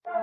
Good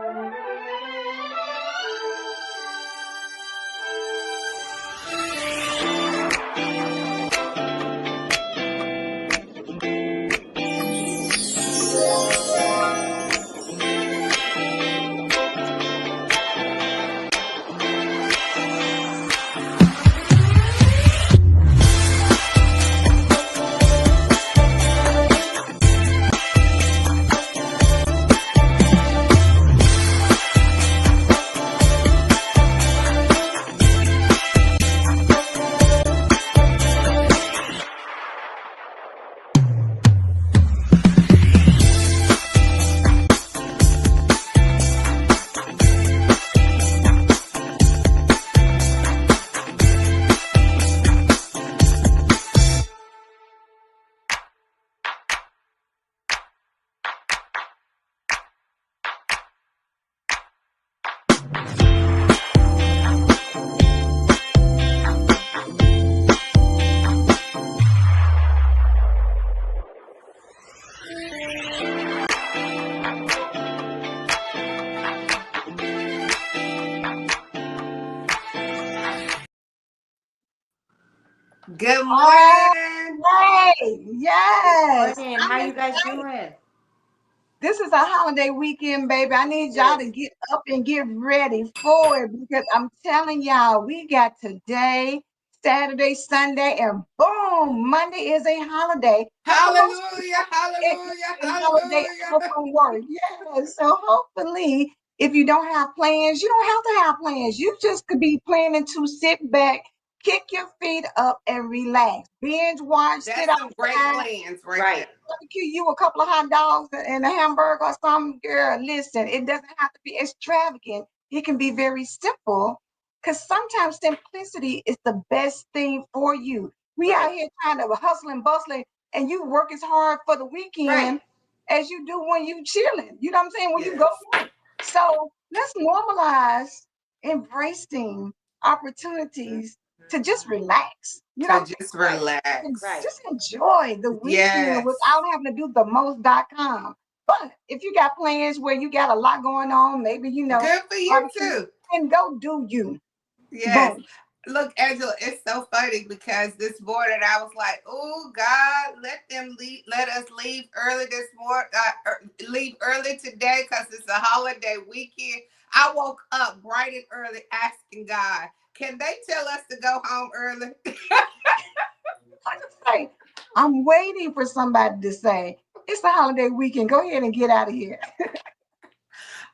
morning. Hey, yes. Morning. How you guys doing? This is a holiday weekend, baby. I need y'all to get up and get ready for it because I'm telling y'all, we got today, Saturday, Sunday, and boom, Monday is a holiday. But for most Hallelujah. people, Hallelujah. it's a holiday off Hallelujah. from work. Yes. So hopefully, if you don't have plans, you don't have to have plans. You just could be planning to sit back, kick your feet up, and relax. Binge watch, sit That's some great outside, plans right Right. there. barbecue you a couple of hot dogs and a hamburger or something, girl, listen, it doesn't have to be extravagant. It can be very simple because sometimes simplicity is the best thing for you. We out Right. here trying to hustle and bustle, and you work as hard for the Right. weekend as you do when you chilling. You know what I'm saying? When you go Yes. to work. So let's normalize embracing opportunities to just relax. You know what To I'm saying? just Right. And relax. Right. just enjoy the weekend Yes. without having to do the most.com. But if you got plans where you got a lot going on, maybe Good for you barbecue, too. and go do you. Yes. Boom. Look, Angela, it's so funny because this morning I was like, "Oh God, let them leave. Let us leave early this morning. Leave early today because it's a holiday weekend." I woke up bright and early asking God, "Can they tell us to go home early?" I just say, I'm waiting for somebody to say, it's the holiday weekend. Go ahead and get out of here.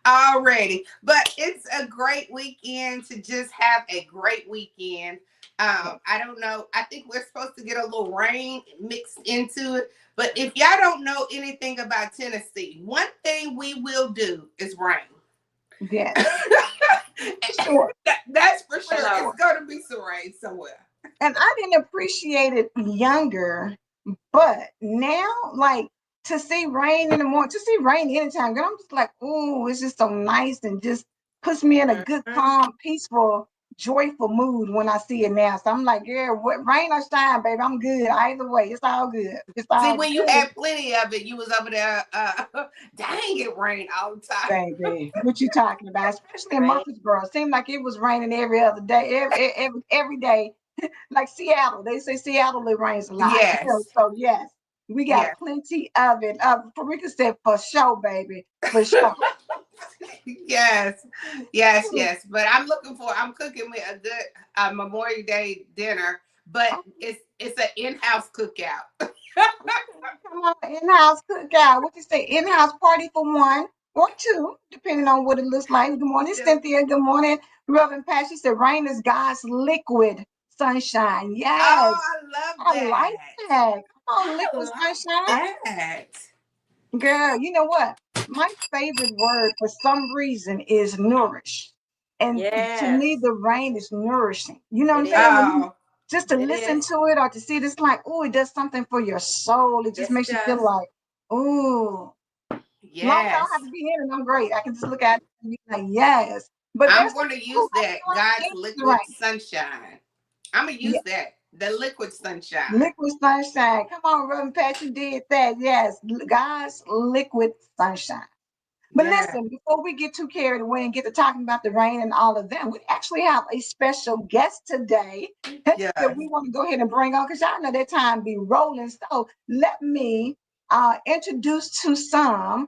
Already, but it's a great weekend to just have a great weekend. I don't know. I think we're supposed to get a little rain mixed into it. But if y'all don't know anything about Tennessee, one thing we will do is rain. Yes, for sure. That's for For sure. Hello. It's sure. going to be some rain somewhere. And I didn't appreciate it younger, but now, like to see rain in the morning, to see rain anytime, girl, I'm just like, oh, it's just so nice and just puts me in a good, Mhm. calm, peaceful, joyful mood when I see it now. So I'm like, yeah, what rain or shine, baby, I'm good. Either way, it's all good. It's See, all when you good, had plenty of it, you was over there, dang, it rain all the time. baby. What you talking about? Especially in Right. Murfreesboro, it seemed like it was raining every other day, every day. Like Seattle, they say Seattle it rains a lot. Yes, So yes, we got yes. plenty of it. Parika said for sure, baby, for sure. Yes, yes, yes. But I'm cooking me a good Memorial Day dinner, but it's an in-house cookout. Come on, in-house cookout. What you say? In-house party for one or two, depending on what it looks like. Good morning, Just- Cynthia. Good morning, Reverend Pat. She said, "Rain is God's liquid sunshine." oh, Yes, I love I like that. that. Come on, I liquid sunshine. love that. Girl, you know what? My favorite word for some reason is nourish. And to Yes. me, the rain is nourishing. You know what It I'm saying? When is. you Oh, just to It listen is. to it or to see this, like, oh, it does something for your soul. It just Yes, it makes you feel does. like, oh, as long as I don't have yes. to be in it, I'm great. I can just look at it and be like, yes. But I'm there's some going to people use that who God's like the liquid rain. sunshine. I'm going to use Yeah, that. The liquid sunshine. liquid sunshine. Come on, Reverend Pat, you did that. Yes, God's liquid sunshine. But Yeah. listen, before we get too carried away and get to talking about the rain and all of that, we actually have a special guest today that Yes. we want to go ahead and bring on because y'all know that time be rolling. So let me introduce to some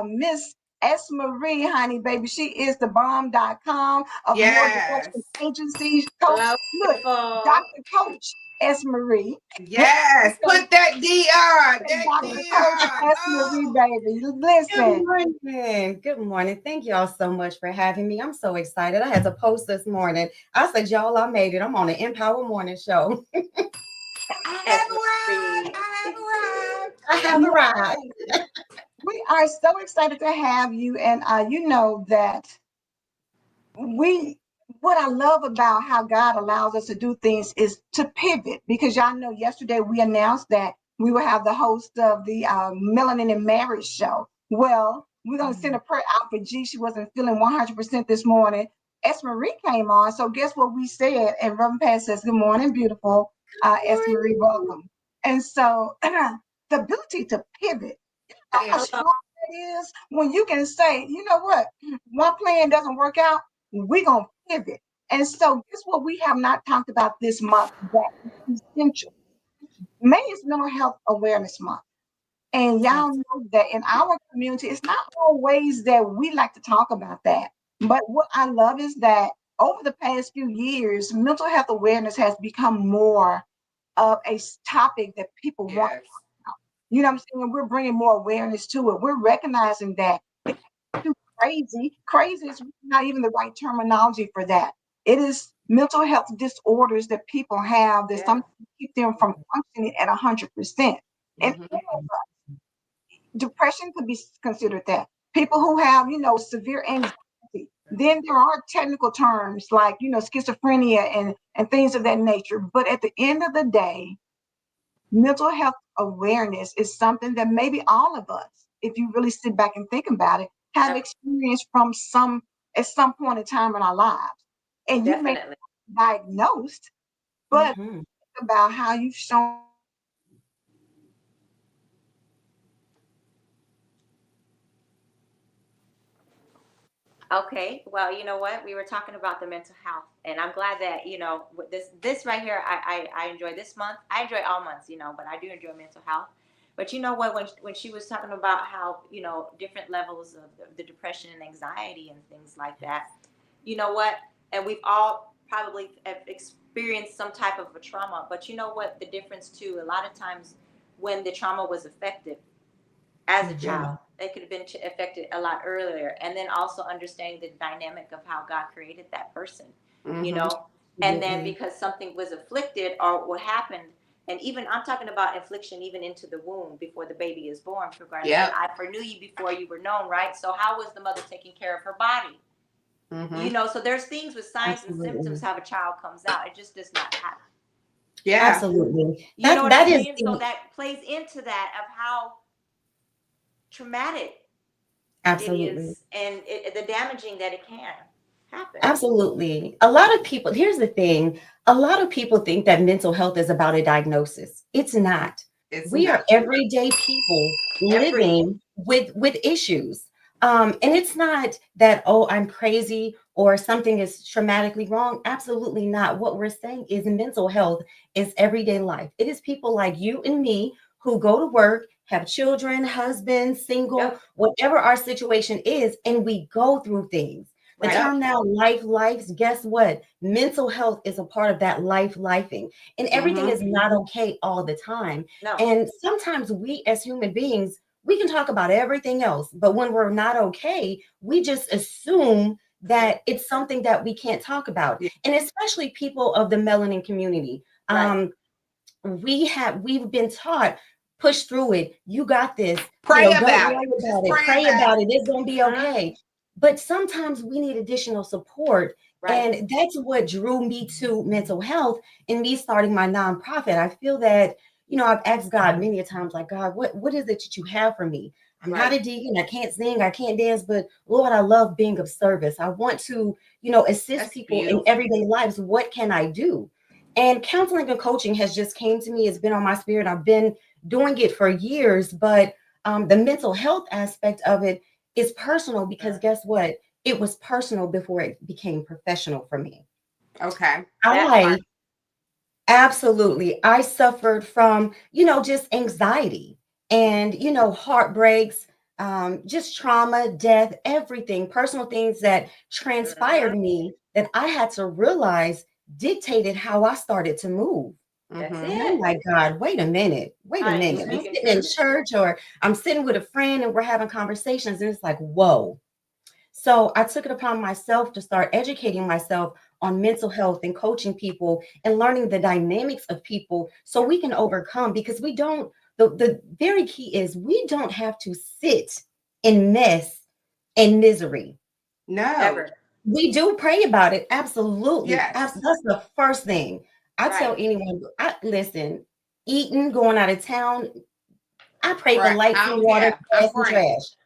Miss S. Marie, honey, baby. She is the bomb.com of more Yes. direction agencies. Coach, Hello, look, beautiful. Dr. Coach S. Marie. Yes. Put that DR. That Dr. Coach DR. S. Marie, Oh. baby. Good Listen. morning. Good morning. Thank y'all so much for having me. I'm so excited. I had to post this morning. I said, y'all, I made it. I'm on the Empower Morning Show. I As have arrived. Marie. I have arrived. I have arrived. We are so excited to have you, and you know that we what I love about how God allows us to do things is to pivot because y'all know yesterday we announced that we will have the host of the Melanin and Marriage show. Well, we're gonna send a prayer out for G. She wasn't feeling 100% this morning. S. Marie came on, so guess what we said? And Reverend Pat says, "Good morning, beautiful S. Marie, Morning. welcome." And so the ability to pivot how Pivot. Hello. strong it is when you can say, you know what, one plan doesn't work out, we're going to pivot. And so, guess what we have not talked about this month that is essential? May is Mental Health Awareness Month. And y'all Absolutely. know that in our community, it's not always that we like to talk about that. But what I love is that over the past few years, mental health awareness has become more of a topic that people want. Yes. You know what I'm saying? We're bringing more awareness to it. We're recognizing that it's too crazy. Crazy is not even the right terminology for that. It is mental health disorders that people have that Yes. sometimes keep them from functioning at 100%. And Mm-hmm. depression could be considered that. People who have, severe anxiety. Then there are technical terms like, schizophrenia and things of that nature. But at the end of the day, mental health awareness is something that maybe all of us, if you really sit back and think about it, have experienced from some at some point in time in our lives. And you may Definitely. be diagnosed, but Hmm. about how you've shown Okay, well, you know what? We were talking about the mental health, and I'm glad that with this right here. I enjoy this month. I enjoy all months, but I do enjoy mental health. But you know what? When she was talking about how different levels of the depression and anxiety and things like that, you know what? And we've all probably have experienced some type of a trauma. But you know what? The difference too. A lot of times when the trauma was effective as a Yeah. child. It could have been affected a lot earlier. And then also understanding the dynamic of how God created that person, you Mm-hmm. know? And then absolutely, because something was afflicted or what happened, and even I'm talking about affliction even into the womb before the baby is born. For God said, Yep. I foreknew you before you were known, right? So how was the mother taking care of her body? Mm-hmm. So there's things with signs and symptoms absolutely. how a child comes out. It just does not happen. Yeah. Absolutely. You know And what I'm that is saying? So the that plays into that of how traumatic it absolutely. is and the damaging that it can happen. Absolutely. A lot of people, here's the thing, a lot of people think that mental health is about a diagnosis. It's not. It's We not. are everyday people Every living with issues. And it's not that, oh, I'm crazy or something is traumatically wrong. Absolutely not. What we're saying is mental health is everyday life. It is people like you and me who go to work, have children, husband, single, Yep. whatever our situation is, and we go through things. The Right. Yep. term now, lives, guess what? Mental health is a part of that lifing. And everything Mm-hmm. is not okay all the time. No. And sometimes we as human beings, we can talk about everything else, but when we're not okay, we just assume that it's something that we can't talk about. Yeah. And especially people of the melanin community. Right. We've been taught, push through it, you got this, Pray don't about worry it. Just about it, pray pray about about it. it, it's going to be Hmm. okay. But sometimes we need additional support, Right. and that's what drew me to mental health and me starting my nonprofit. I feel that, I've asked God many a times, like, God, what is it that you have for me? I'm not Right. a deacon, I can't sing, I can't dance, but Lord, I love being of service. I want to, assist That's people in beautiful. everyday lives. What can I do? And counseling and coaching has just came to me. It's been on my spirit. I've been doing it for years, but the mental health aspect of it, It's personal because guess what? It was personal before it became professional for me. Okay. That part. I Absolutely. I suffered from, just anxiety and, heartbreaks, just trauma, death, everything, personal things that transpired Mhm. me that I had to realize dictated how I started to move. That's Mm-hmm. And I'm it. like, God, wait a minute, wait a Honey, you minute. I'm speaking sitting in truth. church or I'm sitting with a friend and we're having conversations, and it's like, whoa. So I took it upon myself to start educating myself on mental health and coaching people and learning the dynamics of people so we can overcome, because we don't, the very key is we don't have to sit in mess and misery. No. Ever. We do pray about it. Absolutely. Yes. That's the first thing. I tell Right. anyone, listen, eating, going out of town, I pray for Right. lights and water, Yeah, I'm gas and praying. trash.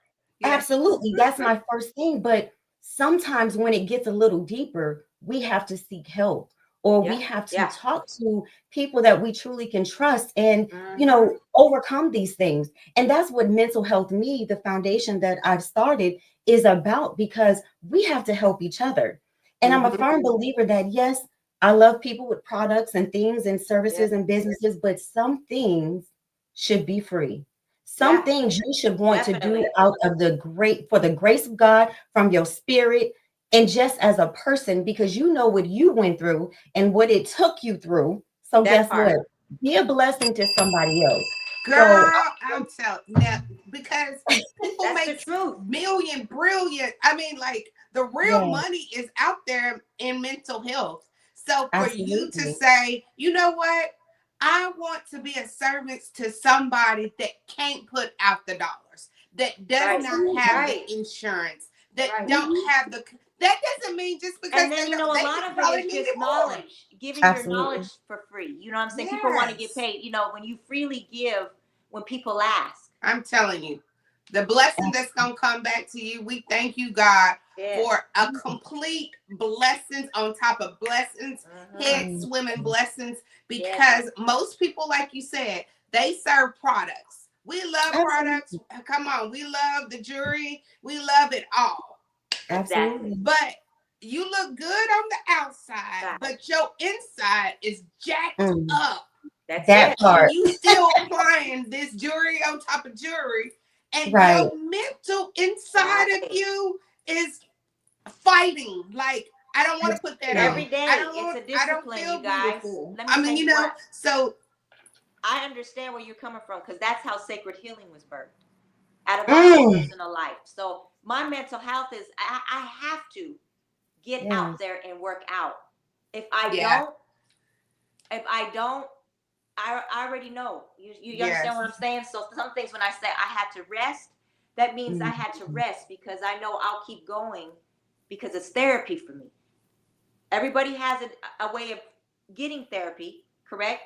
Yeah. Absolutely. That's my first thing. But sometimes when it gets a little deeper, we have to seek help, or we Yeah. have to Yeah. talk to people that we truly can trust and, Hmm. overcome these things. And that's what mental health, me, the foundation that I've started, is about, because we have to help each other. And I'm a Mm-hmm. firm believer that, yes, I love people with products and things and Yeah. services and businesses, but some things should be free. Some Yeah. things you should want to do Definitely. out of for the grace of God, from your spirit, and just as a person, because you know what you went through and what it took you through. So That guess part. what? Be a blessing to somebody else. So Girl, I'm telling now because people That's the make truth. million brilliant. I mean, like the real yeah, money is out there in mental health. So for you to absolutely. say, you know what, I want to be a servant to somebody that can't put out the dollars, that does Right. not have Absolutely. the Right. insurance, that Right. don't Mhm. have the. That doesn't mean just because And then they don't, a they lot just of it probably is need just it more. knowledge, giving your knowledge Absolutely. for free. You know what I'm saying? People want to get Yes. paid. When you freely give, when people ask. I'm telling you, the blessing that's going to come back to you, we thank you, God, Yes. for a complete blessings on top of blessings, head Hmm. Mhm. swimming blessings, Yes. because most people, like you said, they serve products. We love products. Absolutely. Come on, we love the jewelry. We love it all. Exactly. Absolutely. But you look good on the outside, Right. but your inside is jacked Mm. up, That's That it. and part. you still applying this jewelry on top of jewelry, and Right. your mental inside of Right. you is fighting. Like, I don't want to put that Absolutely. on. Every day, it's a I don't discipline, you feel guys. beautiful. Let me I tell mean, you what. so I understand where you're coming from because that's how sacred healing was birthed out of my own Mm. personal life. So my mental health is I have to get out Yes. there and work out. If I yeah, don't, if I don't, I already know. You understand yes. what I'm saying? So some things when I say I had to rest, that means I had to Mhm. rest because I know I'll keep going because it's therapy for me. Everybody has a way of getting therapy, correct?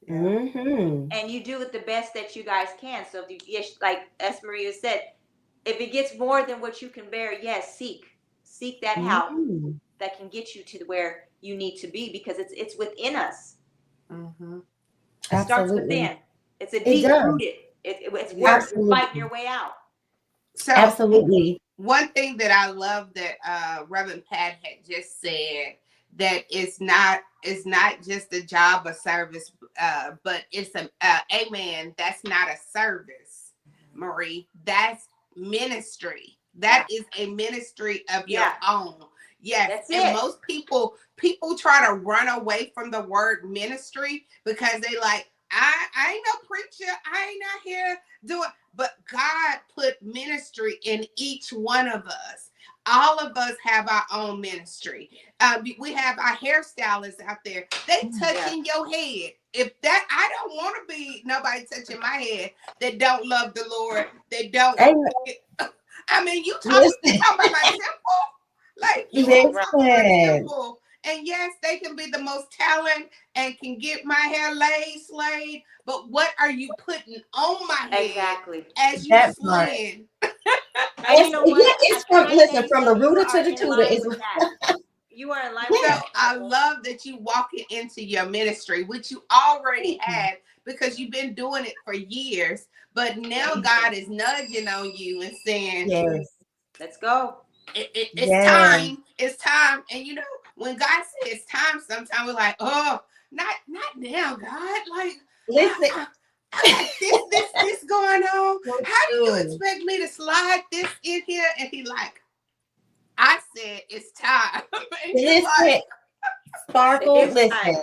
Yeah. Mhm. And you do it the best that you guys can. So if you, like as Maria said, if it gets more than what you can bear, yes, seek that help Mhm. that can get you to where you need to be because it's within us. Mm-hmm. It starts Absolutely. within. It's a It deep does. rooted. It's Yeah. work. You're fighting Absolutely. your way out. So Absolutely. one thing that I love that Reverend Pat had just said, that it's not just a job or service, but it's a amen. That's not a service, Marie. That's ministry. That Yeah. is a ministry of your Yeah. own. Yes, That's and it. most people try to run away from the word ministry because they like, I ain't no preacher. I ain't not here doing, but God put ministry in each one of us. All of us have our own ministry. We have our hairstylists out there. They Yeah. touching your head. If that, I don't want to be nobody touching my head that don't love the Lord. That don't. Amen. I mean, you Listen. talking about my temple? Like you on Right. top of my Listen. temple. And yes, they can be the most talent and can get my hair slayed. But what are you putting on my head Exactly. as you That part. slaying? And you know what? Yeah, it's Can from, I listen, say from the you rooter to are the in tutor line is with that. You are in line with So yeah. that, I powerful. love that you walking into your ministry, which you already had, because you've been doing it for years. But now Thank God you. is nudging on you and saying, Yes. Let's go. it's Yes. time. It's time. And you know, when God says it's time, sometimes we're like, oh, not now, God. Like, I, Listen. I, I got this going on. So How do you true. expect me to slide this in here? And he like, I said it's time. And you're like, Listen, Sparkle, It's listen. time.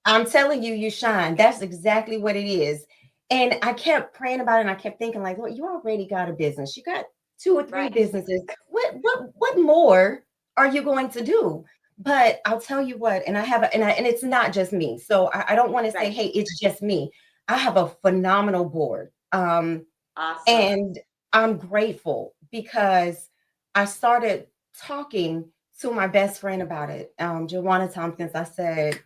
I'm telling you, you shine. That's exactly what it is. And I kept praying about it and I kept thinking, like, Lord, you already got a business. You got 2 or 3 Right. businesses. What more are you going to do? But I'll tell you what, and I have and it's not just me. So I don't want to say, Right. hey, it's just me. I have a phenomenal board. Awesome. And I'm grateful because I started talking to my best friend about it, Joanna Tompkins. I said,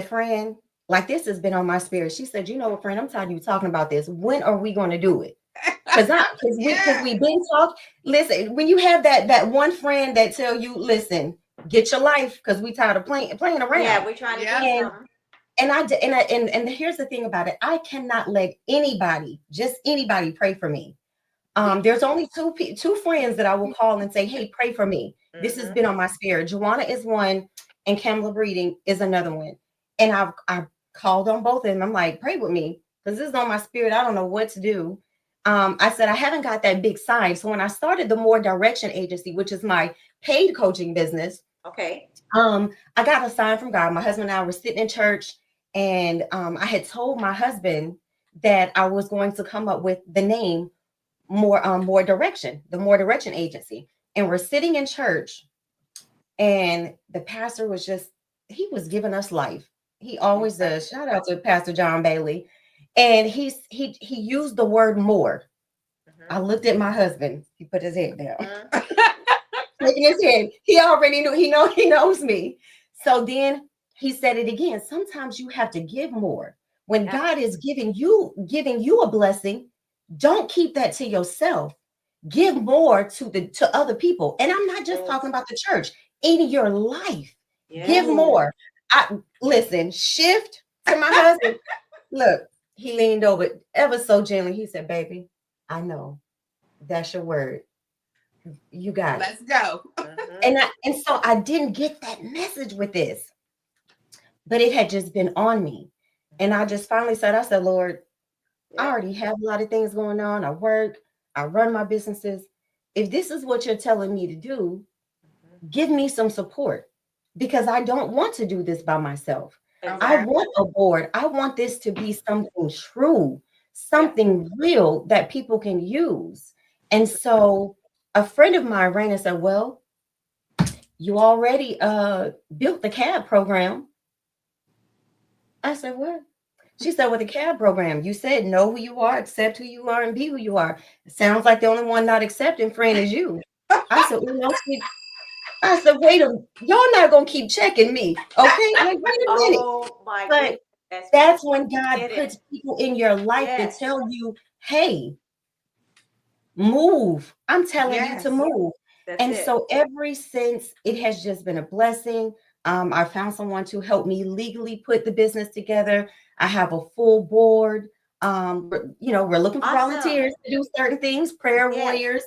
friend, like this has been on my spirit. She said, you know what, friend, I'm tired of you talking about this. When are we going to do it? Because yeah, we've been talking. Listen, when you have that one friend that tell you, listen, get your life because we tired of playing Yeah, around. we're trying to do yeah, And something. and here's the thing about it. I cannot let anybody, just anybody, pray for me. There's only two friends that I will call and say, hey, pray for me. This has Mm-hmm. been on my spirit. Joanna is one, and Kamala Breeding is another one. And I've called on both of them. I'm like, pray with me because this is on my spirit. I don't know what to do. I said I haven't got that big sign. So when I started the More Direction Agency, which is my paid coaching business, Okay. I got a sign from God. My husband and I were sitting in church, and I had told my husband that I was going to come up with the name More Direction, the More Direction Agency. And we're sitting in church, and the pastor was just, he was giving us life. He always does. Shout out to Pastor John Bailey. And he used the word more. I Mm-hmm. looked at my husband. He put his head down, Mm-hmm. shaking his head. He already knew. He knows me. So then he said it again. Sometimes you have to give more. When Yeah. God is giving you a blessing, don't keep that to yourself. Give more to other people. And I'm not just Yes. talking about the church. In your life, give Yes. more. I listen, shift to my husband. Look, he leaned over ever so gently. He said, baby, I know that's your word. You got it. let's go. Mm-hmm. And so I didn't get that message with this, but it had just been on me. And I just finally said, I said, Lord, I Yep. already have a lot of things going on. I work, I run my businesses. If this is what you're telling me to do, Mm-hmm. give me some support because I don't want to do this by myself. I Okay. Exactly. want a board. I want this to be something true, Yep. something real that people can use. And so a friend of mine rang and said, well, you already built the CAB program. I said, what? She said, with the CAB program, you said know who you are, accept who you are, and be who you are. It sounds like the only one not accepting, friend, is you. I said, well, no, I said, wait a y'all not gonna keep checking me. Okay. Like, wait a minute. Oh my But goodness. That's right. that's when God Get it. puts people in your life to Yes. tell you, hey, move. I'm telling you to Yes. move. That's And it. so ever since it has just been a blessing. I found someone to help me legally put the business together. I have a full board. We're looking for Awesome. volunteers to do certain things, prayer Yes. warriors,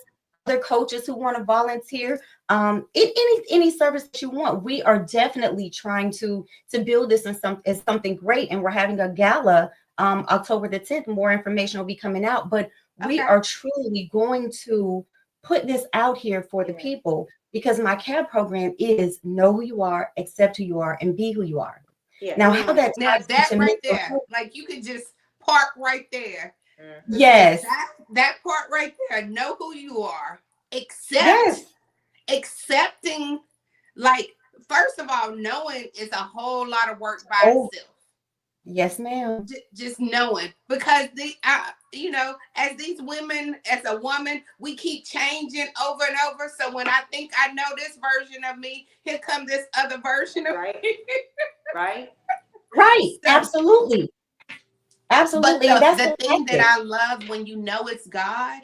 other coaches who want to volunteer. Any service that you want. We are definitely trying to build this as something great. And we're having a gala October the 10th. More information will be coming out, but we Okay. are truly going to put this out here for the Yes. people because my CAB program is know who you are, accept who you are, and be who you are. Yes. Now, how that Now ties that into right mental there, health, like you could just park right there. Mm-hmm. yes, That part right there, know who you are. yes, Accepting, like, first of all, knowing is a whole lot of work by oh, itself. yes, ma'am, Just knowing, because as these women, as a woman, we keep changing over and over. So when I think I know this version of me, here comes this other version of Right. me. Right. right, So, but absolutely, and the that's the what thing that happened. I love when you know it's God,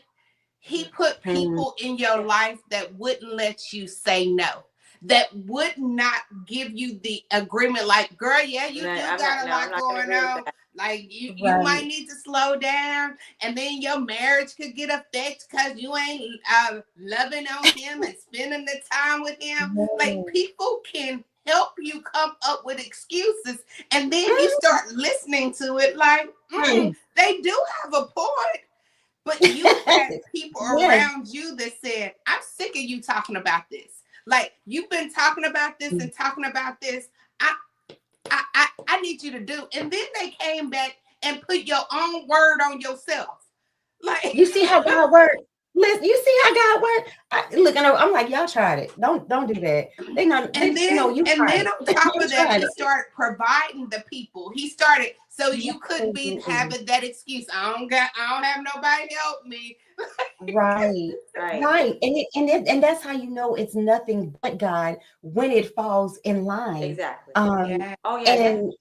He put Mhm. people in your Yeah. life that wouldn't let you say no. that would not give you the agreement, like, girl, yeah, you No, do I'm got not. a No, I'm lot not gonna going agree with on. that. Like you might Right. need to slow down, and then your marriage could get affected because you ain't loving on him and spending the time with him. Like, Yes. people can help you come up with excuses, and then you start listening to it like, Mm. they do have a point. But you had people Yes. around you that said, I'm sick of you talking about this. Like, you've been talking about this and talking about this. I need you to do. And then they came back and put your own word on yourself. Like, You see how God works? Listen, you see how God works? Look, I'm like, y'all tried it. Don't do that. and No, then you and tried then it. on top You of that, tried he it. started providing the people. He started, so you couldn't be Mm-mm. having that excuse. I don't have nobody help me. Right. Right. Right. And that's how you know it's nothing but God when it falls in line. Exactly. Um, Yeah. Oh yeah. and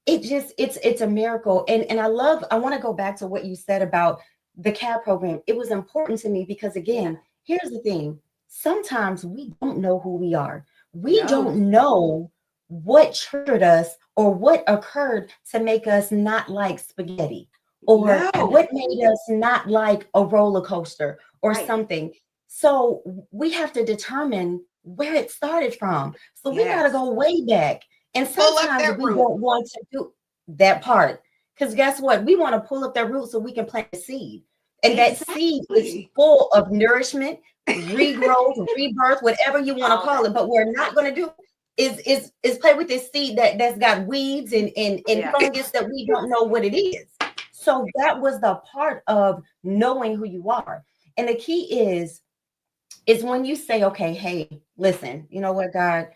it's a miracle. And I want to go back to what you said about the CAB program. It was important to me because again, here's the thing. Sometimes we don't know who we are. We No. don't know what triggered us or what occurred to make us not like spaghetti or No. what made us not like a roller coaster or Right. something. So we have to determine where it started from. So we got to Yes. go way back. And Pull up sometimes that we root. don't want to do that part. Because guess what? We want to pull up that root so we can plant a seed. And that seed is Exactly. full of nourishment, regrowth, rebirth, whatever you want to All call that. it. But we're not going to do is play with this seed that's got weeds and Yeah. fungus that we don't know what it is. So that was the part of knowing who you are. And the key is when you say, okay, hey, listen, you know what, God,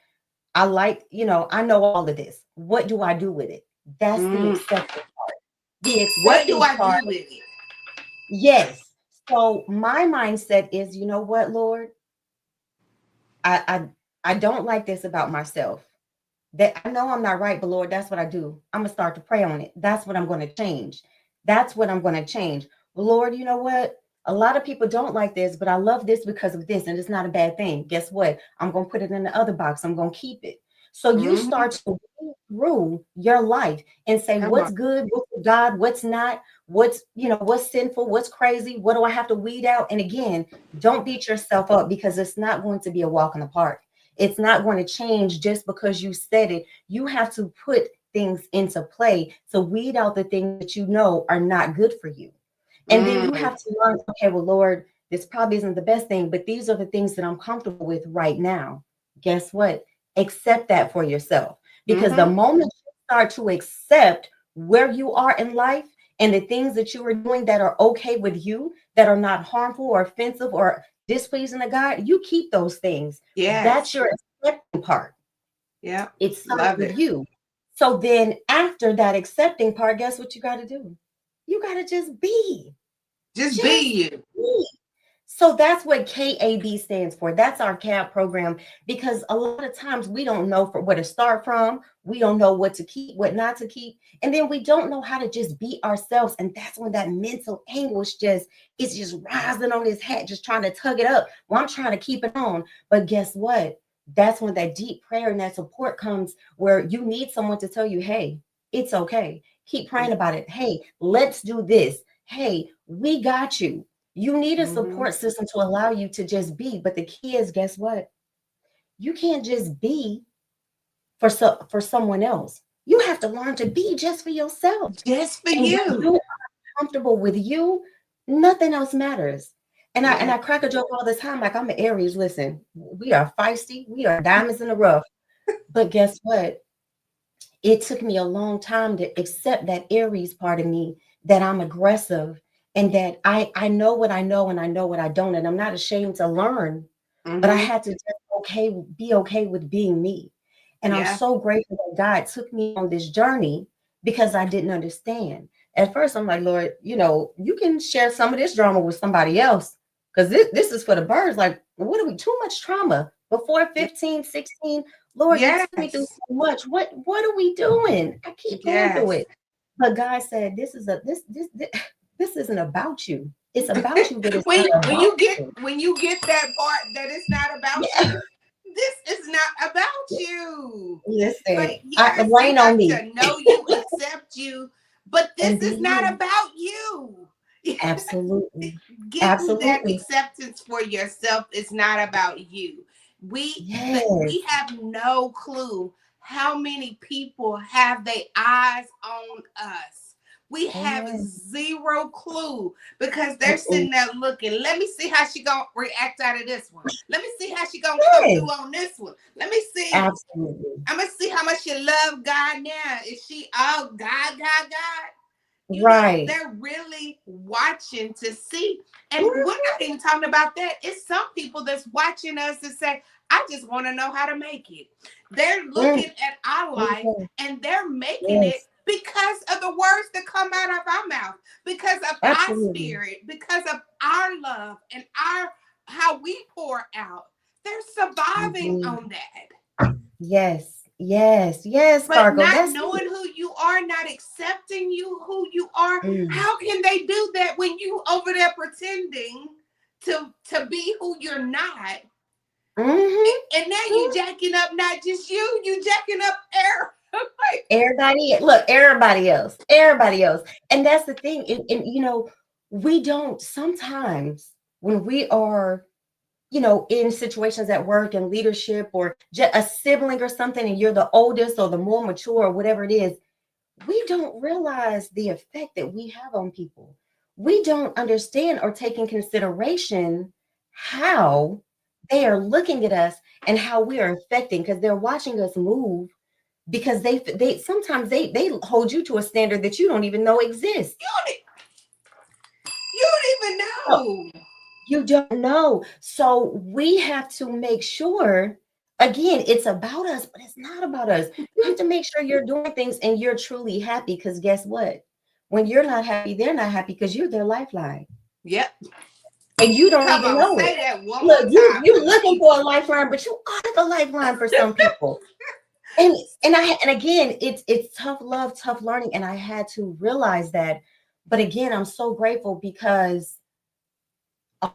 I like, I know all of this. What do I do with it? That's the Mm. accepting part. The What do accepting I part, do with it? yes. So my mindset is, you know what, Lord, I I don't like this about myself. That I know I'm not right, but Lord, that's what I do. I'm gonna start to pray on it. That's what I'm going to change. That's what I'm going to change. Lord, you know what? A lot of people don't like this, but I love this because of this, and it's not a bad thing. Guess what? I'm going to put it in the other box. I'm going to keep it. So you Mm-hmm. start to read through your life and say, Come on. what's good, what's with God, what's not, what's sinful, what's crazy, what do I have to weed out? And again, don't beat yourself up because it's not going to be a walk in the park. It's not going to change just because you said it. You have to put things into play to weed out the things that you know are not good for you. And then you Mm. have to learn, okay, well, Lord, this probably isn't the best thing, but these are the things that I'm comfortable with right now. Guess what? Accept that for yourself. Because the Mm-hmm. moment you start to accept where you are in life and the things that you are doing that are okay with you, that are not harmful or offensive or displeasing to God, you keep those things. That's Yes. your accepting part. Yep. It starts Love with it. you. So then after that accepting part, guess what you got to do? You got to just be. Just Just be you. be. So that's what KAB stands for. That's our CAB program because a lot of times we don't know where to start from. We don't know what to keep, what not to keep. And then we don't know how to just be ourselves. And that's when that mental anguish is just rising on his head, just trying to tug it up. Well, I'm trying to keep it on. But guess what? That's when that deep prayer and that support comes where you need someone to tell you, hey, it's okay. Keep praying about it. Hey, let's do this. Hey, we got you. You need a Mm-hmm. support system to allow you to just be. But the key is, guess what? You can't just be for someone else. You have to learn to be just for yourself. Just for And when you. you are comfortable with you, nothing else matters. And Yeah. I crack a joke all the time. Like I'm an Aries. Listen, we are feisty. We are diamonds in the rough. But guess what? It took me a long time to accept that Aries part of me, that I'm aggressive and that I know what I know and I know what I don't. And I'm not ashamed to learn, but I Mm-hmm. had to just be okay with being me. And I'm Yeah. so grateful that God took me on this journey because I didn't understand. At first, I'm like, Lord, you can share some of this drama with somebody else because this is for the birds. Like, what are we, too much trauma before 15, 16? Lord, you took me through Yes. so much. What are we doing? I keep going through Yes. it. But God said, this isn't about you. It's about you, but it's when not when about you get you. when you get that part that it's not about Yeah. you, this is not about you. But Listen, yes, you rain on have me. to know you, accept you, but this And is be not you. about you. Absolutely. Getting that Absolutely. acceptance for yourself is not about you. Yes. We have no clue how many people have their eyes on us. We have Amen. zero clue because they're Mm-mm. sitting there looking. Let me see how she gonna react out of this one. Let me see how she gonna come Yes. through on this one. Let me see. Absolutely. I'm gonna see how much you love God now. Is she God, God, God? Right. They're really watching to see. And we're Mhm. not even talking about that. It's some people that's watching us to say, I just want to know how to make it. They're Mm. looking at our life Yes. and they're making it Yes. because of the words that come out of our mouth, because of our Absolutely. spirit, because of our love and our how we pour out. They're surviving Mhm. on that. Yes. Yes. Yes, But Sparkle. not That's it. knowing who you are, not accepting you who you are, Mm. how can they do that when you over there pretending to be who you're not? Mm-hmm. And now you jacking up not just you jacking up air. Everybody, look, everybody else, everybody else. And that's the thing. And, we don't sometimes when we are, in situations at work and leadership or just a sibling or something, and you're the oldest or the more mature or whatever it is, we don't realize the effect that we have on people. We don't understand or take in consideration how they are looking at us and how we are affecting because they're watching us move because they sometimes they hold you to a standard that you don't even know exists. You don't even So know. you don't know. So we have to make sure, again, it's about us, but it's not about us. You have to make sure you're doing things and you're truly happy because guess what? When you're not happy, they're not happy because you're their lifeline. Yep. And you don't Come even on, know it. say that one Look, more time you for the looking for a people. lifeline, but you are the lifeline for some people. And again, it's tough love, tough learning, and I had to realize that. But again, I'm so grateful because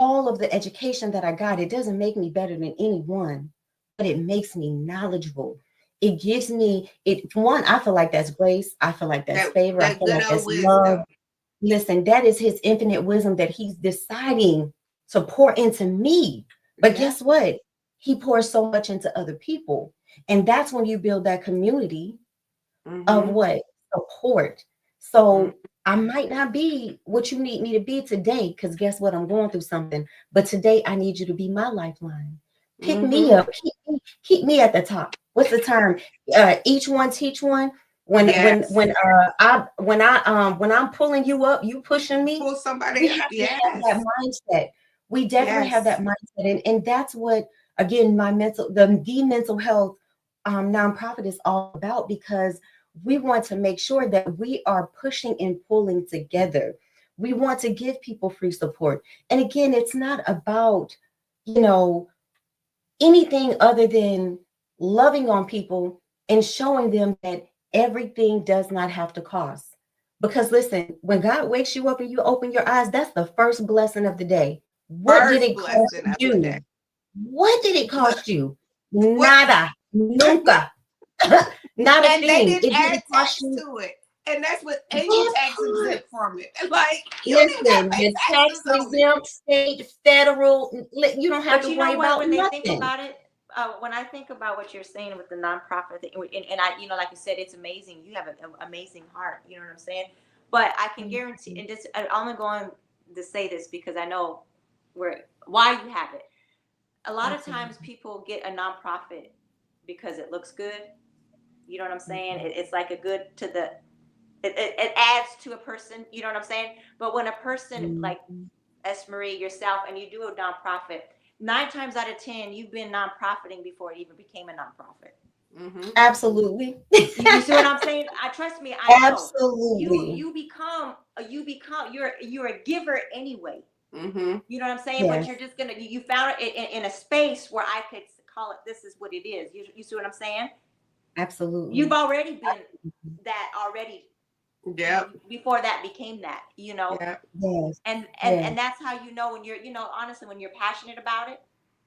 all of the education that I got, it doesn't make me better than anyone, but it makes me knowledgeable. It gives me it one, I feel like that's grace, I feel like that's favor, I That feel good like old that's love. wisdom. Listen, that is his infinite wisdom that he's deciding to pour into me. But Yeah. guess what? He pours so much into other people. And that's when you build that community of Mm-hmm. what? Support. So I might not be what you need me to be today, because guess what? I'm going through something. But today I need you to be my lifeline. Pick me Mm-hmm. up. Keep me at the top. What's the term? Each one teach one. When when Yes. when when I'm pulling you up, you pushing me. Pull somebody We up. have to have that Yes. mindset. We definitely have Yes. that mindset, and that's what again the mental health nonprofit is all about because we want to make sure that we are pushing and pulling together. We want to give people free support. And again, it's not about, you know, anything other than loving on people and showing them that everything does not have to cost. Because listen, when God wakes you up and you open your eyes, that's the first blessing of the day. What did First it cost blessing of the day. you? What did it What cost you? what Nada, nunca. Not a and they thing. didn't It add didn't cost tax you to it. And that's with and you that tax part. exempt from it. Like you don't even gotta Listen, pay the tax taxes on it. exempt, state, federal, you don't have But to you know worry what? about When they think nothing. about it, when I think about what you're saying with the nonprofit thing, and I, like you said, it's amazing. You have an amazing heart. You know what I'm saying? But I can guarantee, and this, I'm only going to say this because I know why you have it. A lot of times Absolutely. people get a nonprofit because it looks good. You know what I'm saying? Mhm. It's like a good to the it adds to a person. You know what I'm saying? But when a person like Mhm. S. Marie, yourself, and you do a nonprofit, 9 times out of 10, you've been nonprofiting before it even became a nonprofit. Mm-hmm. Absolutely. You see what I'm saying? I trust me. I know you. Absolutely. You're a giver anyway. Mm-hmm. You know what I'm saying? But Yes. you're just gonna you found it in a space where I could call it. This is what it is. You see what I'm saying? You've Absolutely. already been that already Yep. before that became that. Yep. And Yes. that's how you know when you're honestly when you're passionate about it.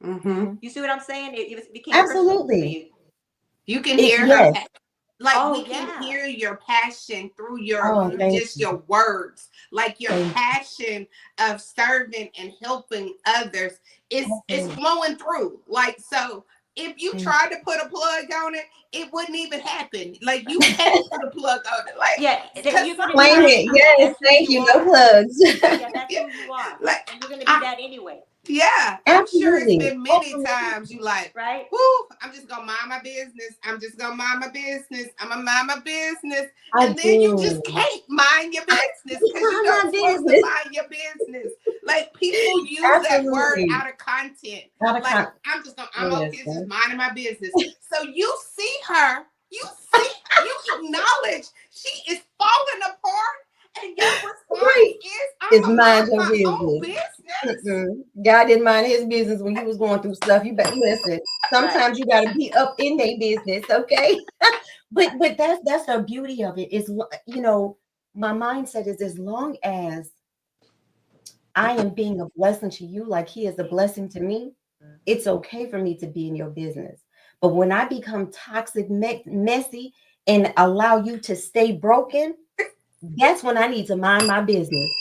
Mm-hmm. You see what I'm saying? It became personal for Absolutely. you. You can hear her. Yes. Like Oh we can yeah. hear your passion through your Oh, through thank just you. your words, like your Thank you. passion of serving and helping others is Absolutely. flowing through. Like, so if you Thank tried to put a plug on it, it wouldn't even happen. Like, you can't put a plug on it, like, Yeah, that because you're some gonna be Claim that. it. Yes. That's who Thank you you. No are. plugs. Yeah, that's yeah, who you are, like and you're gonna be I, that anyway, yeah, I'm sure it's Absolutely. been many Totally. times you like, right? whoo, I'm just gonna mind my business. I'm just gonna mind my business. I'm gonna mind my business. I And then you just do. can't mind your I business do because you mind don't my supposed to business. mind your business. Like, people use that word Absolutely. out of content. Not a Like, con. I'm over here just Listen. minding my business. So you see her, you acknowledge she is falling apart, and your response Right. is, I'm Is gonna mind mind your my own business. business. Mm-mm. God didn't mind his business when he was going through stuff. You better listen. Right. Sometimes you got to be up in their business, okay? But that's the beauty of it. Is my mindset is, as long as I am being a blessing to you, like he is a blessing to me, it's okay for me to be in your business. But when I become toxic, messy, and allow you to stay broken, that's when I need to mind my business.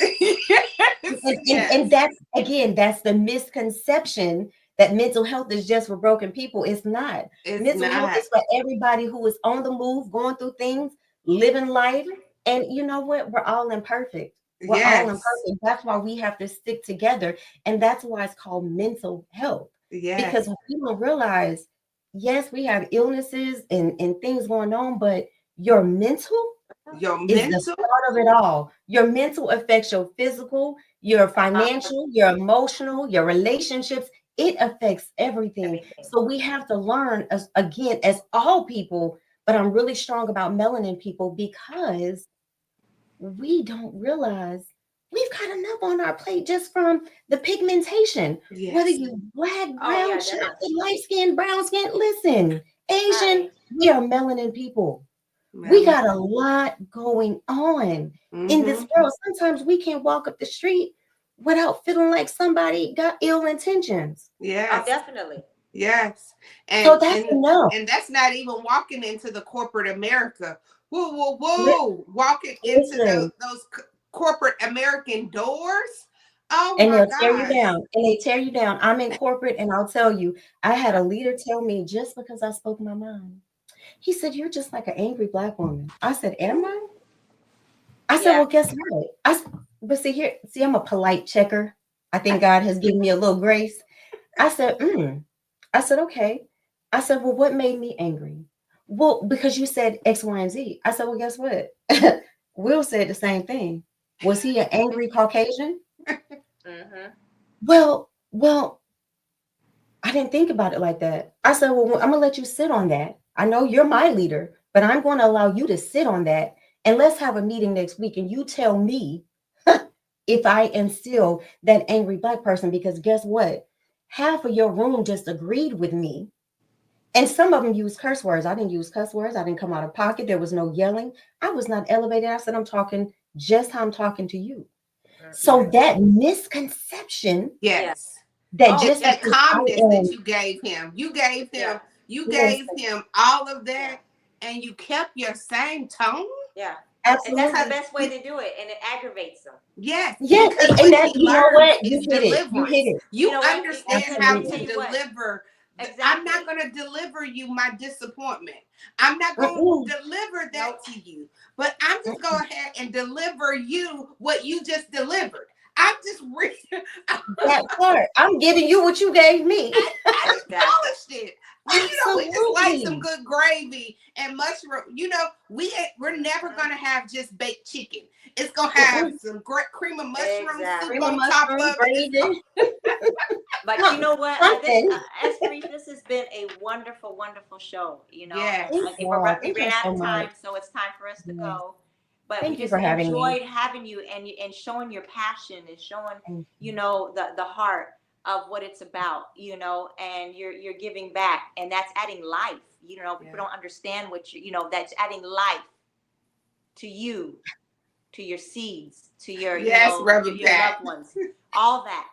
Yes, And yes, that's, again, that's the misconception that mental health is just for broken people. It's not. it's Mental health not. is for everybody who is on the move, going through things, living life. And you know what? We're all imperfect. We're all Yes, imperfect. That's why we have to stick together. And that's why it's called mental health. yes. Because we don't realize, yes, we have illnesses and things going on, but your mental Your is the mental, start of it all. Your mental affects your physical, your financial, your emotional, your relationships. It affects everything. Everything. So we have to learn, as again, as all people, but I'm really strong about melanin people because we don't realize we've got enough on our plate just from the pigmentation. Whether yes, you black, Oh brown, yeah, chocolate, definitely. light skin, brown skin, listen, Asian, Right. we are melanin people. We melon. got a lot going on in this Mm-hmm. world. Sometimes we can't walk up the street without feeling like somebody got ill intentions. Oh, Yes, definitely. yes, So and that's and enough. and that's not even walking into the corporate America. Woo, woo, Li- woo! Walking into Listen, those corporate American doors. Oh and my they'll tear you gosh! down. And they tear you down. I'm in corporate, and I'll tell you, I had a leader tell me just because I spoke my mind. He said, "You're just like an angry black woman." I said, "Am I?" I said, Yeah. "Well, guess what?" But see here, see, I'm a polite checker. I think God has given me a little grace. I said, I said, okay. I said, well, what made me angry? Well, because you said X, Y, and Z. I said, well, guess what? Will said the same thing. Was he an angry Caucasian? Mm-hmm. Well, I didn't think about it like that. I said, well, I'm gonna let you sit on that. I know you're my leader, but I'm going to allow you to sit on that. And let's have a meeting next week and you tell me if I am still that angry black person, because guess what? Half of your room just agreed with me. And some of them use curse words. I didn't use cuss words. I didn't come out of pocket. There was no yelling. I was not elevated. I said, I'm talking just how I'm talking to you. Mm-hmm. So Yes, that misconception Yeah. yes. that Oh, Just just that because I calmness that am, you gave him. yeah. You yes, gave him all of Yeah. that, and you kept your same tone. Yeah. And that's the absolutely. best way to do it, and it aggravates them. Yes, Yes. because And what that, he you know learns what? is You hit it. You hit deliverance. it. You You know what? understand Let how me tell to Absolutely. you what. deliver. I'm not Exactly. going to deliver you my disappointment. I'm not going Mm-mm, to deliver that Nope. to you, but I'm just mm-mm. going ahead and deliver you what you just delivered. I'm just That part. I'm giving you what you gave me. I just Exactly. polished it. We just like some Absolutely. good gravy and mushroom. We're never Mm-hmm. gonna have just baked chicken. It's gonna have Mm-mm. some great cream of mushroom soup Cream Exactly. of on top mushroom, of it. It's gravy, But you something, know what? something. Esther, this has been a wonderful, wonderful show. And Thank yes, we're, y'all. we Thank y'all ran out so of much. time, so it's time for us to Yes. go. But we Thank you just for having me. enjoyed having you and showing your passion and showing, Thank you. the heart of what it's about, and you're giving back, and that's adding life. People yeah, don't understand what that's adding life to you, to your seeds, to your, yes, Reverend your Pat. loved ones, all that.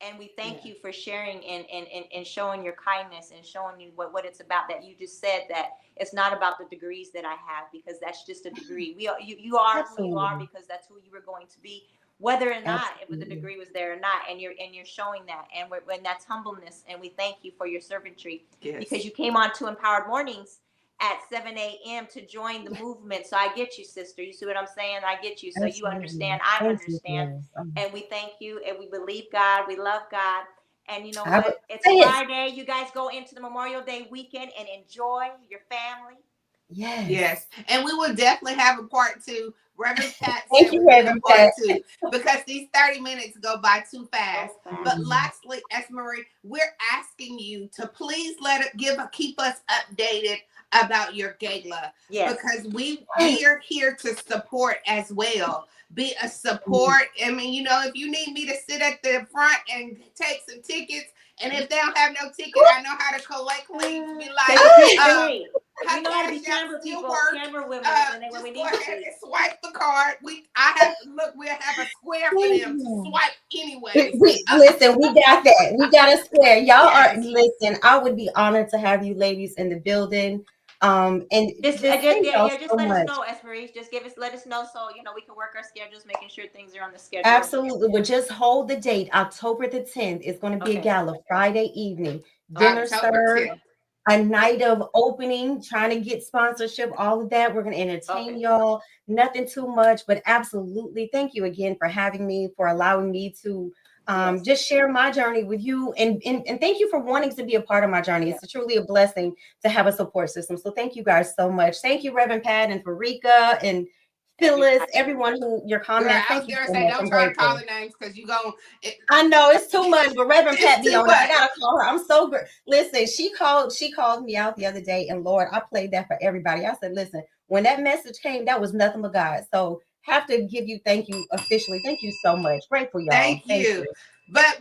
and we thank you for sharing and showing your kindness and showing you what it's about. That you just said that it's not about the degrees that I have, because that's just a degree. You are who you are Absolutely. because that's who you were going to be, whether or not if the Absolutely. degree was there or not. And you're showing that, and when that's humbleness. And we thank you for your servantry, because you came on to Empowered Mornings at 7 a.m. to join the movement. So I get you, sister. You see what I'm saying? I get you. So you Absolutely. understand. I Thank you, understand. girls. And we thank you, and we believe God. We love God. And you know I would what? It's say it. Friday. You guys go into the Memorial Day weekend and enjoy your family. Yes. Yes, and we will definitely have a part two. Reverend Pat Thank said you, we'll do a Reverend part Pat. two because these 30 minutes go by too fast. So fast. But lastly, Esmery, we're asking you to please keep us updated about your gala, Yes. because we are here to support as well. Be a support. I mean, if you need me to sit at the front and take some tickets, and if they don't have no ticket, I know how to collect leads. Be like, Hey, her we know how to be cash app camera still people, work. camera women when we Just go need to ahead be. and swipe the card. We'll have a square for Thank them to you. swipe anyways. Listen, we got that. We got a square. Y'all are Yes. listen. I would be honored to have you ladies in the building. And Just, just thank y'all just so let us much. know, Esmeralda. Just let us know, so we can work our schedules, making sure things are on the schedule. Absolutely. Well, just hold the date. October the 10th is going to be a Okay. gala Friday evening. Dinner October served, 10th. a night of opening, trying to get sponsorship, all of that. We're going to entertain Okay. y'all. Nothing too much, but absolutely. Thank you again for having me, for allowing me to Yes. just share my journey with you. And thank you for wanting to be a part of my journey. Yeah. It's truly a blessing to have a support system. So thank you guys so much. Thank you, Reverend Pat and Farika and Phyllis, Everybody. everyone who your Girl, comments. I was Thank you gonna so say much. don't I'm try to call grateful. her names because you go. I know it's too much, but Reverend Pat It's be too on it. I much. gotta call her. I'm so good. Listen, she called me out the other day, and Lord, I played that for everybody. I said, listen, when that message came, that was nothing but God. So have to give you thank you officially. Thank you so much. Grateful, y'all. Thank Thank you. you. But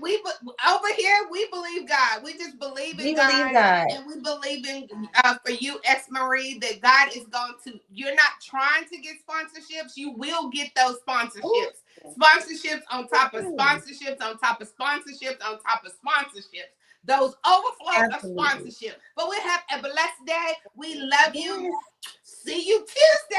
over here, we believe God. We just believe in We believe God, God. and we believe in for you, S. Marie, that God is going to. You're not trying to get sponsorships. You will get those Ooh, sponsorships. Sponsorships on top of ooh. sponsorships on top of sponsorships on top of sponsorships. Those overflow of Absolutely. sponsorship. But we have a blessed day. We love you. Yes. See you Tuesday.